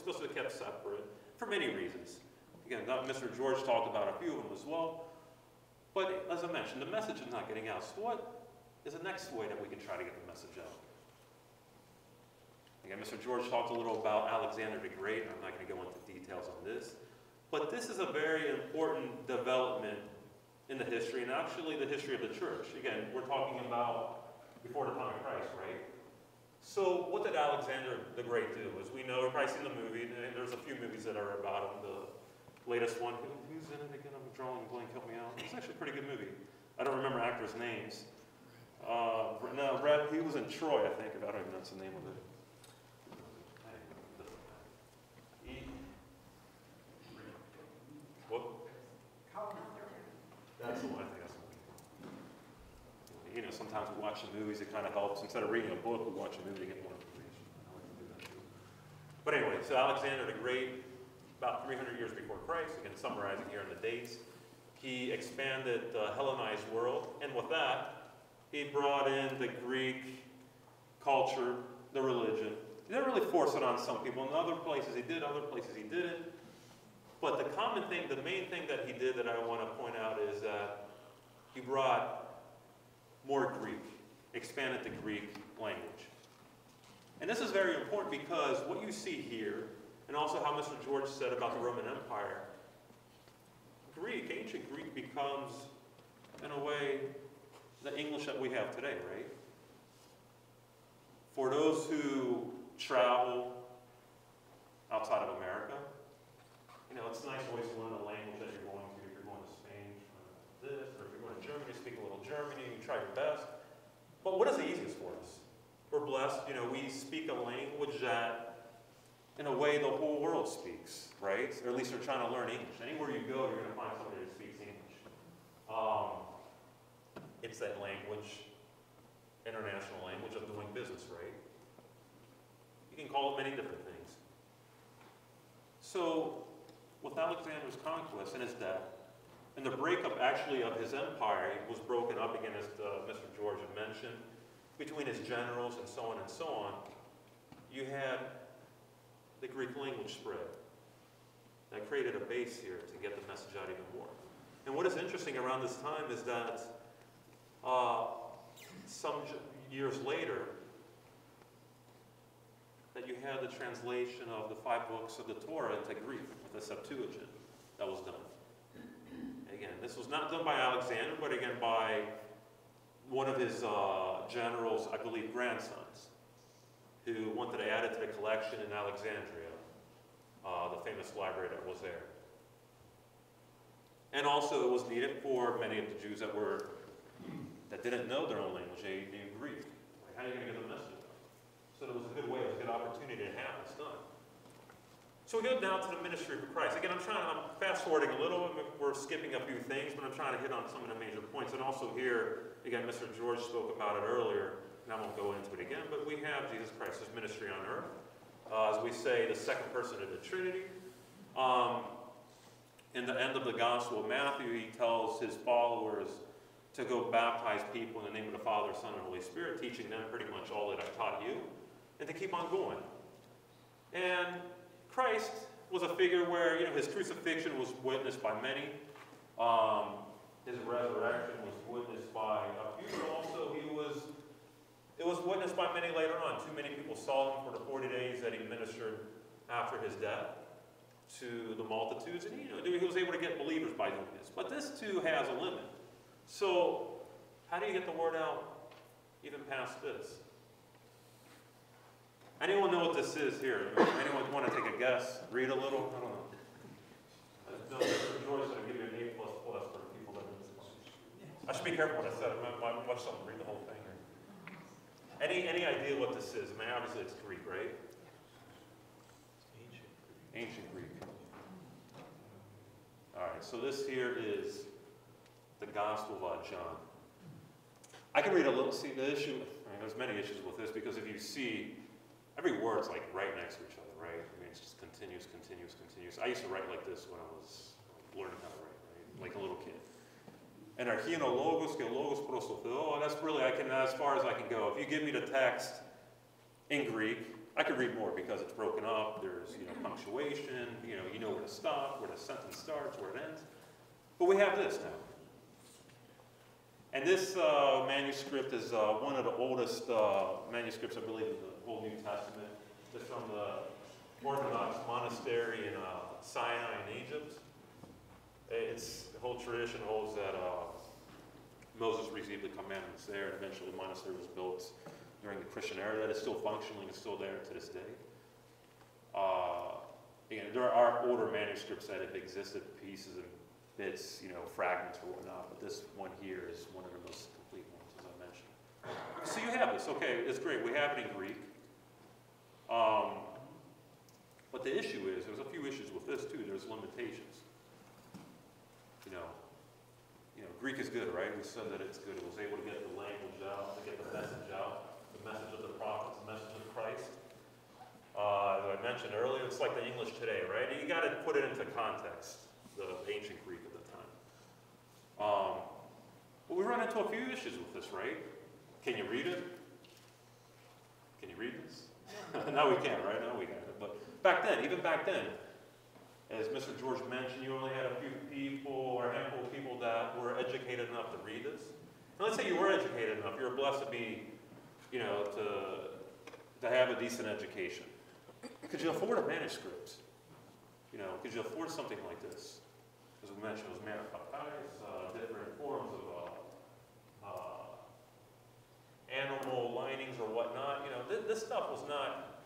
supposed to be kept separate for many reasons. Again, Mr. George talked about a few of them as well. But as I mentioned, the message is not getting out. So what is the next way that we can try to get the message out? Again, Mr. George talked a little about Alexander the Great. I'm not going to go into details on this. But this is a very important development in the history, and actually the history of the church. Again, we're talking about before the time of Christ, right? So what did Alexander the Great do? As we know, we've probably seen the movie, and there's a few movies that are about him. The latest one, who's in it again? I'm drawing a blank, help me out. It's actually a pretty good movie. I don't remember actors' names. No, Brad, he was in Troy, I think. I don't even know what's the name of it. What? That's the one, I think that's the one. You know, sometimes we watch the movies, it kind of helps. Instead of reading a book, we watch a movie to get more information. I like to do that too. But anyway, so Alexander the Great, about 300 years before Christ, again summarizing here in the dates, he expanded the Hellenized world, and with that, he brought in the Greek culture, the religion. He didn't really force it on some people. In other places he did, other places he didn't. But the common thing, the main thing that he did that I want to point out is that he brought more Greek, expanded the Greek language. And this is very important because what you see here, and also how Mr. George said about the Roman Empire, Greek, ancient Greek becomes, in a way, the English that we have today, right? For those who travel outside of America, you know, it's nice always to learn the language that you're going to. If you're going to Spain, this, or if you're going to Germany, speak a little German, you try your best. But what is the easiest for us? We're blessed, you know, we speak a language that, in a way, the whole world speaks, right? Or at least they're trying to learn English. Anywhere you go, you're going to find somebody that speaks English. It's that language, international language of doing business, right? You can call it many different things. So, with Alexander's conquest and his death, and the breakup actually of his empire was broken up again, as Mr. George had mentioned, between his generals and so on, you had the Greek language spread. That created a base here to get the message out even more. And what is interesting around this time is that some years later, that you had the translation of the 5 books of the Torah into Greek, the Septuagint, that was done. Again, this was not done by Alexander, but again by one of his generals, I believe grandsons, who wanted to add it to the collection in Alexandria, the famous library that was there. And also it was needed for many of the Jews that didn't know their own language, they knew Greek. Like, how are you going to get the message out? So it was a good way, it was a good opportunity to have this done. So we go down to the ministry of Christ. Again, I'm fast forwarding a little, we're skipping a few things, but I'm trying to hit on some of the major points. And also here, again, Mr. George spoke about it earlier, and I won't go into it again, but we have Jesus Christ's ministry on earth. As we say, the second person of the Trinity. In the end of the Gospel of Matthew, he tells his followers to go baptize people in the name of the Father, Son, and Holy Spirit, teaching them pretty much all that I taught you, and to keep on going. And Christ was a figure where, you know, his crucifixion was witnessed by many. His resurrection was witnessed by a few, but also it was witnessed by many later on. Too many people saw him for the 40 days that he ministered after his death to the multitudes, and you know, he was able to get believers by doing this. But this too has a limit. So, how do you get the word out even past this? Anyone know what this is here? Anyone want to take a guess? Read a little? I don't know. No, Mr. George said I'd give you an A++ for the people that are in this class. I should be careful what I said. I might watch something, read the whole thing here. Any idea what this is? I mean, obviously it's Greek, right? Ancient Greek. All right, so this here is the Gospel of John. I can read a little, see the issue, I mean, there's many issues with this because if you see, every word's like right next to each other, right? I mean, it's just continuous. I used to write like this when I was learning how to write, right? Like a little kid. And archino logos, ke logos prosotheo, that's really, as far as I can go. If you give me the text in Greek, I could read more because it's broken up. There's, you know, punctuation. You know where to stop, where the sentence starts, where it ends. But we have this now. And this manuscript is one of the oldest manuscripts, I believe, in the whole New Testament. It's from the Orthodox monastery in Sinai in Egypt. It's, the whole tradition holds that Moses received the commandments there, and eventually the monastery was built during the Christian era. That is still functioning, it's still there to this day. Again, there are older manuscripts that have existed, pieces and bits, you know, fragments or whatnot, but this one here is one of the most complete ones, as I mentioned. So you have this, okay, it's great. We have it in Greek. But the issue is, there's a few issues with this too. There's limitations. You know, Greek is good, right? We said that it's good. It was able to get the language out, to get the message out, the message of the prophets, the message of Christ. As I mentioned earlier, it's like the English today, right? You got to put it into context, the ancient Greek at the time. But we run into a few issues with this, right? Can you read it? Can you read this? Now we can't, right? Now we can. But back then, even back then, as Mr. George mentioned, you only had a few people or a handful of people that were educated enough to read this. And let's say you were educated enough, you were blessed to be, you know, to have a decent education. Could you afford a manuscript? You know, could you afford something like this? As we mentioned, it was manufactured, different forms of animal linings or whatnot. You know, this stuff was not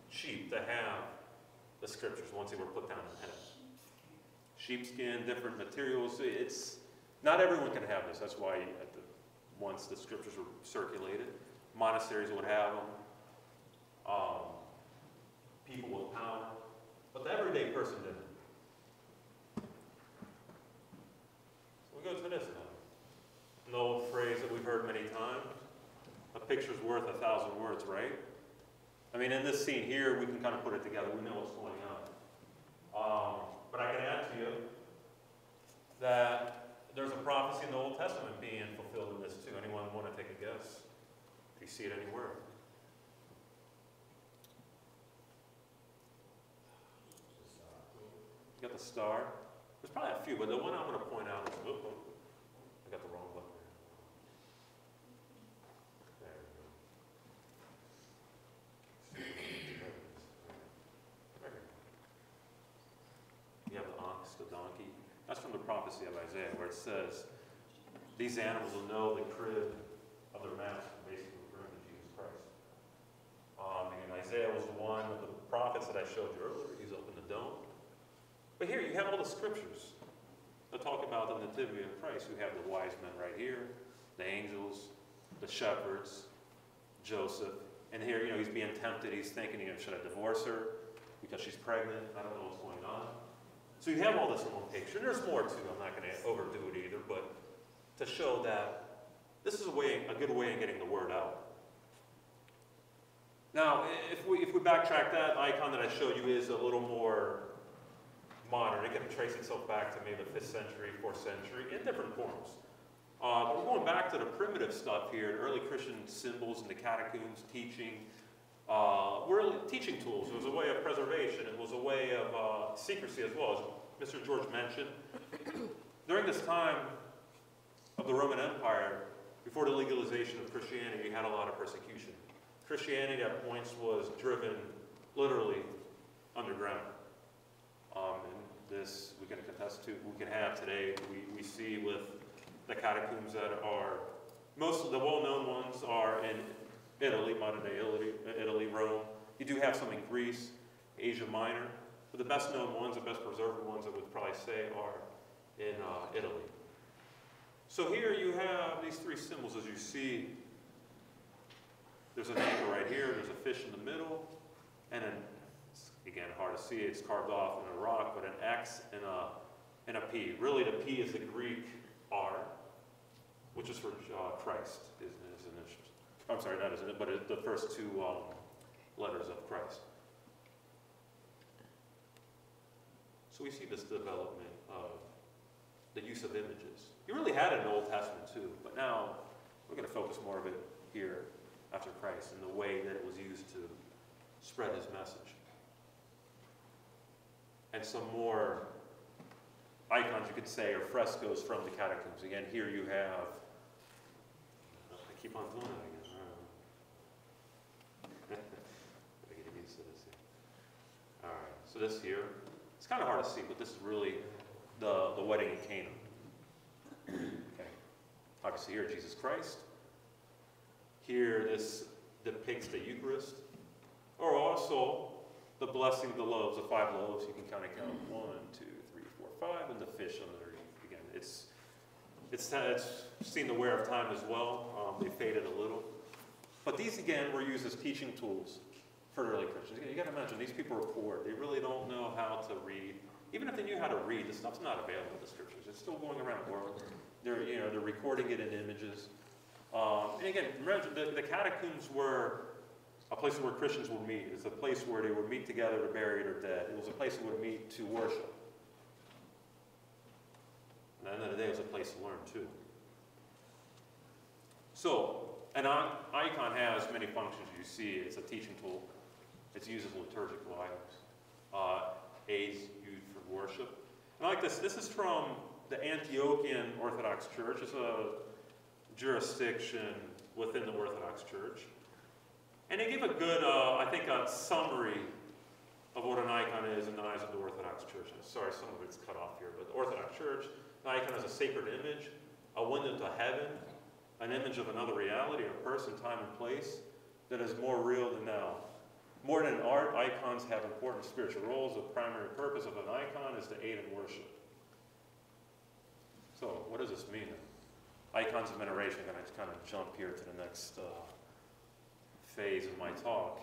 cheap to have the scriptures once they were put down in pen. Sheepskin, different materials. It's not everyone can have this. That's why once the scriptures were circulated, monasteries would have them. People with power, but the everyday person didn't. So we go to this now. An old phrase that we've heard many times: a picture's worth 1,000 words, right? I mean, in this scene here, we can kind of put it together. We know what's going on. But I can add to you that there's a prophecy in the Old Testament being fulfilled in this too. Anyone want to take a guess? Do you see it anywhere? You got the star. There's probably a few, but the one I'm going to point out is, I got the wrong button there. There we go. You have the ox, the donkey. That's from the prophecy of Isaiah, where it says, these animals will know the crib of their master, basically referring to Jesus Christ. And Isaiah was one of the prophets that I showed you earlier. He's up in the dome. But here you have all the scriptures that talk about the nativity of Christ. You have the wise men right here, the angels, the shepherds, Joseph. And here, you know, he's being tempted. He's thinking, you know, should I divorce her because she's pregnant? I don't know what's going on. So you have all this in one picture. And there's more too. I'm not going to overdo it either, but to show that this is a good way of getting the word out. Now, if we backtrack, that icon that I showed you is a little more modern. It can trace itself back to maybe the 5th century, 4th century, in different forms. But we're going back to the primitive stuff here, early Christian symbols in the catacombs, teaching. Were teaching tools. It was a way of preservation. It was a way of secrecy as well, as Mr. George mentioned. During this time of the Roman Empire, before the legalization of Christianity, you had a lot of persecution. Christianity at points was driven literally underground. And this we can attest to, we can have today, we see with the catacombs that are, most of the well-known ones are in Italy, modern-day Italy, Rome. You do have some in Greece, Asia Minor, but the best-known ones, the best preserved ones, I would probably say, are in Italy. So here you have these three symbols, as you see. There's an anchor right here, there's a fish in the middle, and then, again, hard to see, it's carved off in a rock, but an X and a P. Really, the P is the Greek R, which is for Christ, is initials. I'm sorry, not isn't it, but it's the first two letters of Christ. So we see this development of the use of images. You really had it in the Old Testament too, but now we're going to focus more of it here after Christ and the way that it was used to spread his message. And some more icons, you could say, or frescoes from the catacombs. Again, here you have, I keep on doing it again. I gotta get used to this here. All right, so this here, it's kind of hard to see, but this is really the wedding in Cana. Okay, obviously here Jesus Christ. Here this depicts the Eucharist, or also the blessing of the loaves, the 5 loaves. You can kind of count 1, 2, 3, 4, 5, and the fish underneath. Again, it's seen the wear of time as well. They faded a little, but these again were used as teaching tools for early Christians. You got to imagine these people are poor. They really don't know how to read. Even if they knew how to read, this stuff's not available in the scriptures. It's still going around the world. They're recording it in images. And again, remember, the catacombs were a place where Christians would meet. It's a place where they would meet together to bury their dead. It was a place they would meet to worship. And at the end of the day, it was a place to learn too. So, an icon has many functions. You see, it's a teaching tool. It's used as liturgical items. Aids used for worship. And I like this. This is from the Antiochian Orthodox Church. It's a jurisdiction within the Orthodox Church. And they give a good, I think, a summary of what an icon is in the eyes of the Orthodox Church. I'm sorry, some of it's cut off here, but the Orthodox Church, the icon is a sacred image, a window to heaven, an image of another reality, a person, time, and place that is more real than now. More than art, icons have important spiritual roles. The primary purpose of an icon is to aid in worship. So, what does this mean? Icons of veneration. I'm going to kind of jump here to the next phase of my talk.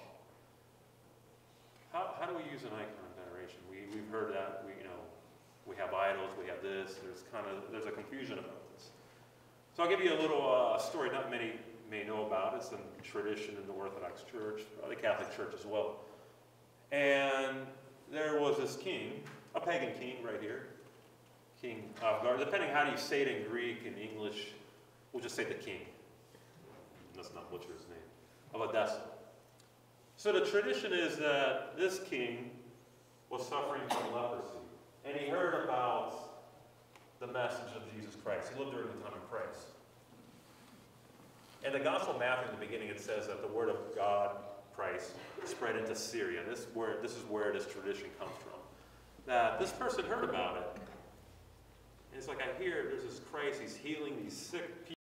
How do we use an icon of veneration? We've heard that we have idols, we have this. There's a confusion about this. So I'll give you a little story not many may know about. It's a tradition in the Orthodox Church, the Catholic Church as well. And there was this king, a pagan king right here, King Avgar. Depending how you say it in Greek and English, we'll just say the king. Let's not butcher his name. Of Edessa. So the tradition is that this king was suffering from leprosy, and he heard about the message of Jesus Christ. He lived during the time of Christ. In the Gospel of Matthew, in the beginning, it says that the word of God, Christ, spread into Syria. This is where this tradition comes from. That this person heard about it. And it's like, I hear there's this Christ, he's healing these sick people.